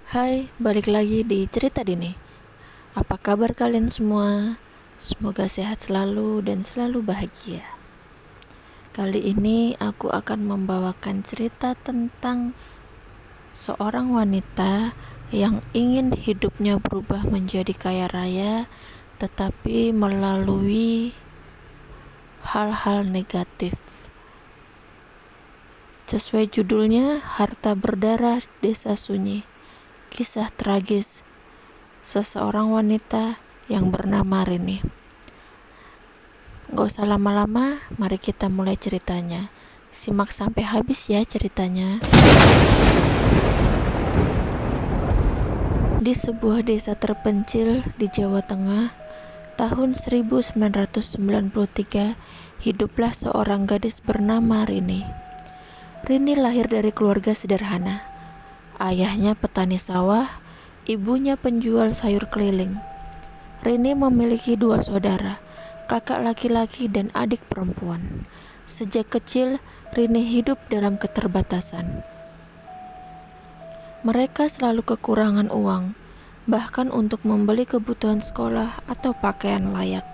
Hai, balik lagi di Cerita Dini. Apa kabar kalian semua? Semoga sehat selalu dan selalu bahagia. Kali ini aku akan membawakan cerita tentang seorang wanita yang ingin hidupnya berubah menjadi kaya raya, tetapi melalui hal-hal negatif. Sesuai judulnya, Harta Berdarah Desa Sunyi. Kisah tragis seseorang wanita yang bernama Rini. Gak usah lama-lama, mari kita mulai ceritanya. Simak sampai habis ya ceritanya. Di sebuah desa terpencil di Jawa Tengah, tahun 1993, hiduplah seorang gadis bernama Rini. Rini lahir dari keluarga sederhana. Ayahnya petani sawah, ibunya penjual sayur keliling. Rini memiliki 2 saudara, kakak laki-laki dan adik perempuan. Sejak kecil, Rini hidup dalam keterbatasan. Mereka selalu kekurangan uang, bahkan untuk membeli kebutuhan sekolah atau pakaian layak.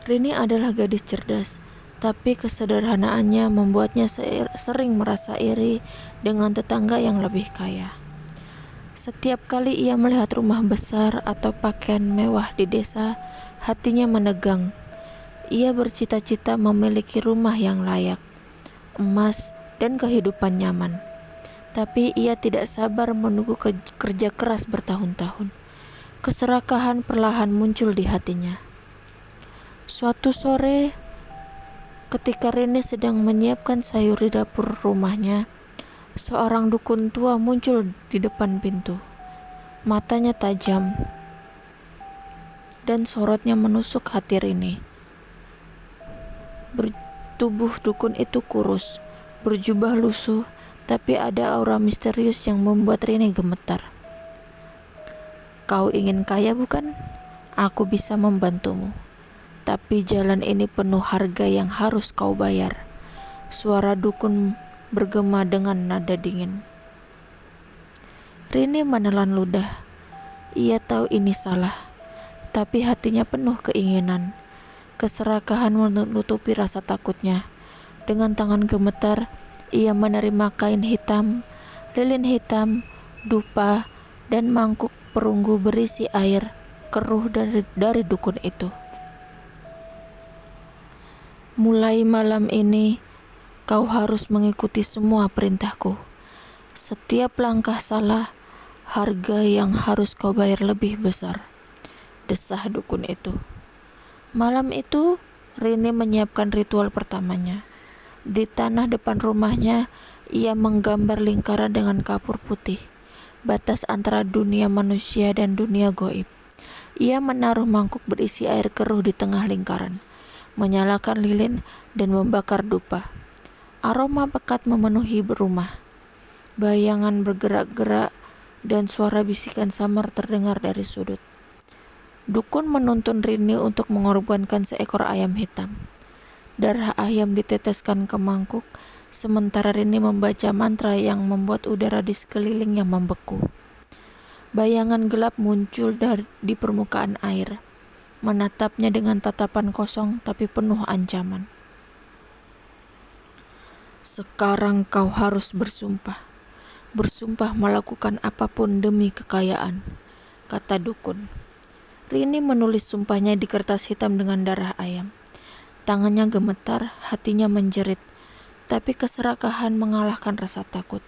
Rini adalah gadis cerdas, tapi kesederhanaannya membuatnya sering merasa iri dengan tetangga yang lebih kaya. Setiap kali ia melihat rumah besar atau pakaian mewah di desa, hatinya menegang. Ia bercita-cita memiliki rumah yang layak, emas, dan kehidupan nyaman. Tapi ia tidak sabar menunggu kerja keras bertahun-tahun. Keserakahan perlahan muncul di hatinya. Suatu sore, ketika Rini sedang menyiapkan sayur di dapur rumahnya, seorang dukun tua muncul di depan pintu. Matanya tajam dan sorotnya menusuk hati Rini. Tubuh dukun itu kurus, berjubah lusuh, tapi ada aura misterius yang membuat Rini gemetar. "Kau ingin kaya bukan? Aku bisa membantumu. Tapi jalan ini penuh harga yang harus kau bayar." Suara dukun bergema dengan nada dingin. Rini menelan ludah. Ia tahu ini salah, tapi hatinya penuh keinginan. Keserakahan menutupi rasa takutnya. Dengan tangan gemetar, ia menerima kain hitam, lilin hitam, dupa, dan mangkuk perunggu berisi air keruh dari dukun itu. "Mulai malam ini, kau harus mengikuti semua perintahku. Setiap langkah salah, harga yang harus kau bayar lebih besar," desah dukun itu. Malam itu, Rini menyiapkan ritual pertamanya. Di tanah depan rumahnya, ia menggambar lingkaran dengan kapur putih, batas antara dunia manusia dan dunia goib. Ia menaruh mangkuk berisi air keruh di tengah lingkaran, menyalakan lilin, dan membakar dupa. Aroma pekat memenuhi rumah. Bayangan bergerak-gerak dan suara bisikan samar terdengar dari sudut. Dukun menuntun Rini untuk mengorbankan seekor ayam hitam. Darah ayam diteteskan ke mangkuk, sementara Rini membaca mantra yang membuat udara di sekelilingnya membeku. Bayangan gelap muncul di permukaan air, menatapnya dengan tatapan kosong tapi penuh ancaman. "Sekarang kau harus bersumpah melakukan apapun demi kekayaan," kata dukun. Rini menulis sumpahnya di kertas hitam dengan darah ayam. Tangannya gemetar, hatinya menjerit, tapi keserakahan mengalahkan rasa takut.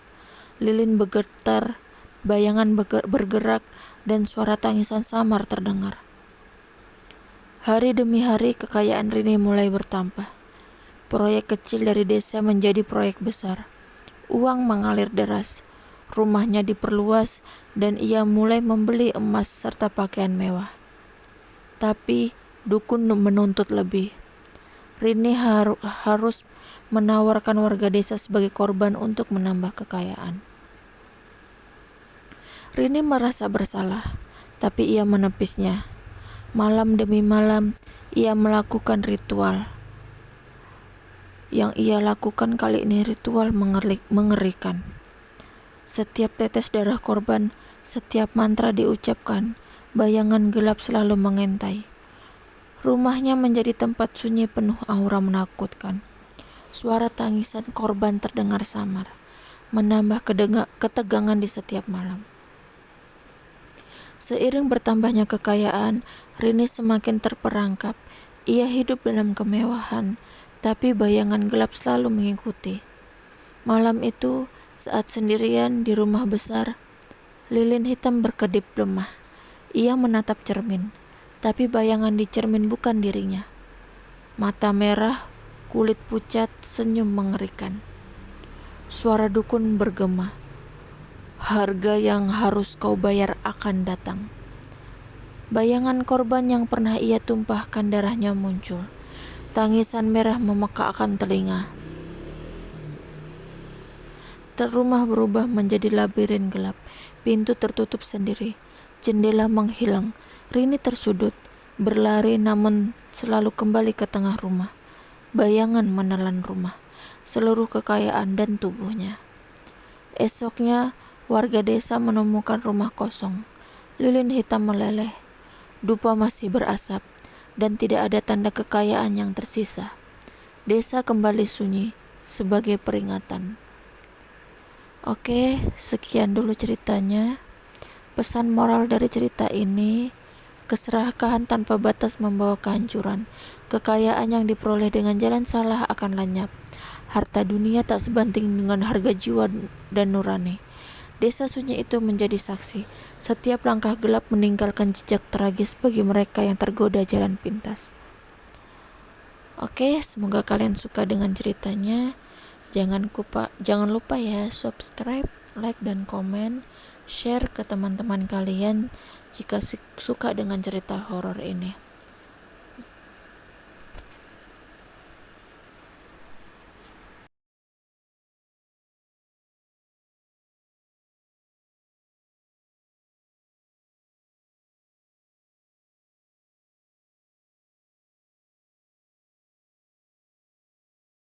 Lilin bergetar, bayangan bergerak, dan suara tangisan samar terdengar. Hari demi hari kekayaan Rini mulai bertambah. Proyek kecil dari desa menjadi proyek besar. Uang mengalir deras, rumahnya diperluas, dan ia mulai membeli emas serta pakaian mewah. Tapi dukun menuntut lebih. Rini harus menawarkan warga desa sebagai korban untuk menambah kekayaan. Rini merasa bersalah, tapi ia menepisnya. Malam demi malam, ia melakukan ritual. Yang ia lakukan kali ini ritual mengerikan. Setiap tetes darah korban, setiap mantra diucapkan, bayangan gelap selalu mengintai. Rumahnya menjadi tempat sunyi penuh aura menakutkan. Suara tangisan korban terdengar samar, menambah ketegangan di setiap malam. Seiring bertambahnya kekayaan, Rini semakin terperangkap. Ia hidup dalam kemewahan, tapi bayangan gelap selalu mengikuti. Malam itu, saat sendirian di rumah besar, lilin hitam berkedip lemah. Ia menatap cermin, tapi bayangan di cermin bukan dirinya. Mata merah, kulit pucat, senyum mengerikan. Suara dukun bergema, harga yang harus kau bayar akan datang. Bayangan korban yang pernah ia tumpahkan darahnya muncul. Tangisan merah memekakkan telinga. Rumah berubah menjadi labirin gelap. Pintu tertutup sendiri. Jendela menghilang. Rini tersudut, berlari namun selalu kembali ke tengah rumah. Bayangan menelan rumah, seluruh kekayaan dan tubuhnya. Esoknya, warga desa menemukan rumah kosong. Lilin hitam meleleh, dupa masih berasap, dan tidak ada tanda kekayaan yang tersisa. Desa kembali sunyi sebagai peringatan. Oke, sekian dulu ceritanya. Pesan moral dari cerita ini, keserakahan tanpa batas membawa kehancuran. Kekayaan yang diperoleh dengan jalan salah akan lenyap. Harta dunia tak sebanding dengan harga jiwa dan nurani. Desa sunyi itu menjadi saksi. Setiap langkah gelap meninggalkan jejak tragis bagi mereka yang tergoda jalan pintas. Oke, semoga kalian suka dengan ceritanya. Jangan lupa ya subscribe, like, dan komen. Share ke teman-teman kalian jika suka dengan cerita horor ini.